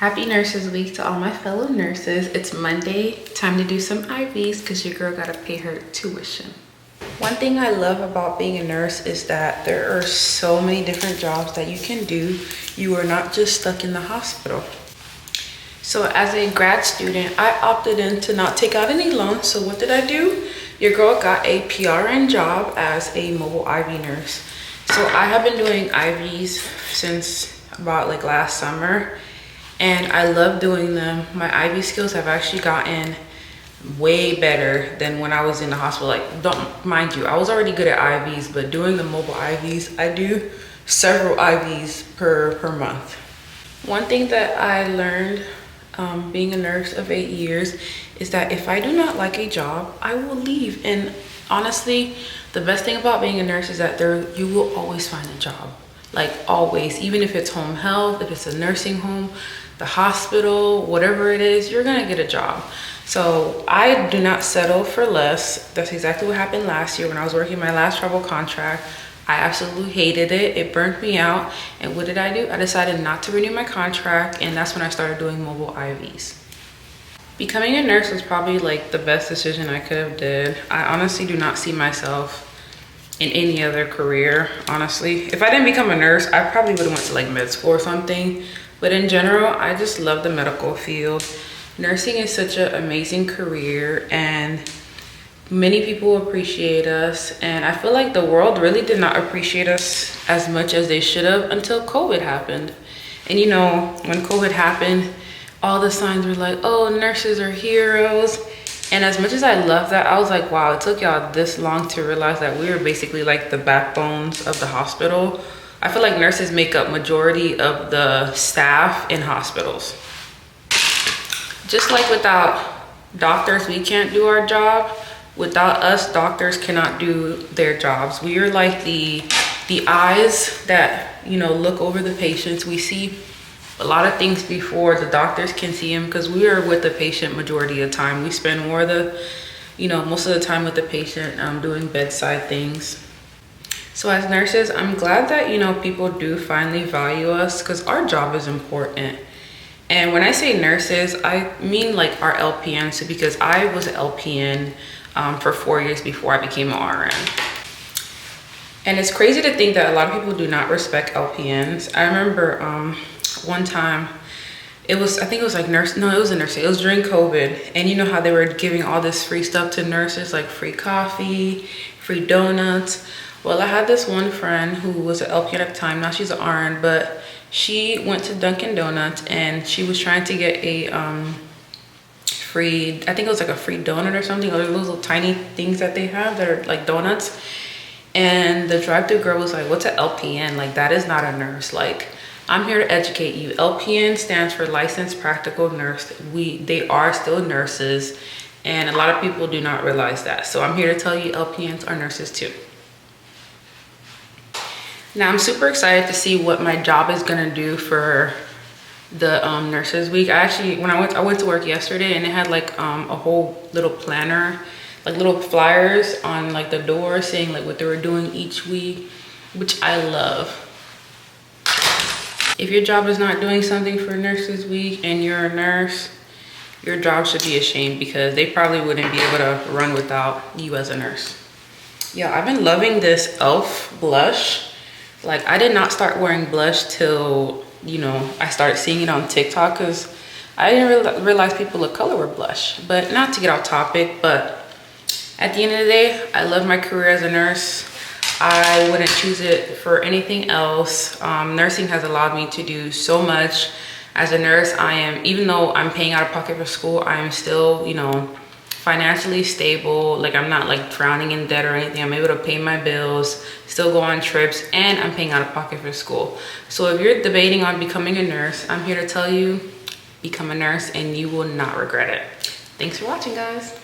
Happy Nurses Week to all my fellow nurses. It's Monday, time to do some IVs because your girl gotta pay her tuition. One thing I love about being a nurse is that there are so many different jobs that you can do. You are not just stuck in the hospital. So as a grad student, I opted in to not take out any loans. So what did I do? Your girl got a PRN job as a mobile IV nurse. So I have been doing IVs since about like last summer. And I love doing them. My IV skills have actually gotten way better than when I was in the hospital. Like, don't mind you, I was already good at IVs, but doing the mobile IVs, I do several IVs per month. One thing that I learned being a nurse of 8 years is that if I do not like a job, I will leave. And honestly, the best thing about being a nurse is that you will always find a job. Like always, even if it's home health, if it's a nursing home, the hospital, whatever it is, you're gonna get a job. So I do not settle for less. That's exactly what happened last year when I was working my last travel contract. I absolutely hated it. It burnt me out. And what did I do? I decided not to renew my contract, and that's when I started doing mobile IVs. Becoming a nurse was probably like the best decision I could have did. I honestly do not see myself in any other career, honestly. If I didn't become a nurse, I probably would have went to like med school or something. But in general, I just love the medical field. Nursing is such an amazing career and many people appreciate us. And I feel like the world really did not appreciate us as much as they should have until COVID happened. And you know, when COVID happened, all the signs were like, oh, nurses are heroes. And as much as I love that, I was like, wow, it took y'all this long to realize that we were basically like the backbones of the hospital. I feel like nurses make up majority of the staff in hospitals. Just like without doctors, we can't do our job. Without us, doctors cannot do their jobs. We are like the eyes that, you know, look over the patients. We see a lot of things before the doctors can see them because we are with the patient majority of the time. We spend more of the, you know, most of the time with the patient doing bedside things. So as nurses, I'm glad that, you know, people do finally value us because our job is important. And when I say nurses, I mean like our LPNs. So because I was an LPN for 4 years before I became an RN. And it's crazy to think that a lot of people do not respect LPNs. I remember one time, it was during COVID. And you know how they were giving all this free stuff to nurses, like free coffee, free donuts. Well, I had this one friend who was an LPN at the time. Now she's an RN, but she went to Dunkin' Donuts and she was trying to get a free, I think it was like a free donut or something, or those little tiny things that they have that are like donuts. And the drive-thru girl was like, what's an LPN? Like, that is not a nurse. Like, I'm here to educate you. LPN stands for licensed practical nurse. They are still nurses, and a lot of people do not realize that. So I'm here to tell you LPNs are nurses too. Now I'm super excited to see what my job is gonna do for the Nurses Week. I went to work yesterday and it had like a whole little planner, like little flyers on like the door saying like what they were doing each week, which I love. If your job is not doing something for Nurses Week and you're a nurse, your job should be ashamed because they probably wouldn't be able to run without you as a nurse. Yeah, I've been loving this e.l.f. blush. Like, I did not start wearing blush till, you know, I started seeing it on TikTok because I didn't realize people of color were blush. But not to get off topic, but at the end of the day, I love my career as a nurse. I wouldn't choose it for anything else. Nursing has allowed me to do so much. As a nurse, even though I'm paying out of pocket for school, I am still, you know, financially stable. Like, I'm not like drowning in debt or anything. I'm able to pay my bills, still go on trips, and I'm paying out of pocket for school. So if you're debating on becoming a nurse, I'm here to tell you, become a nurse and you will not regret it. Thanks for watching, guys.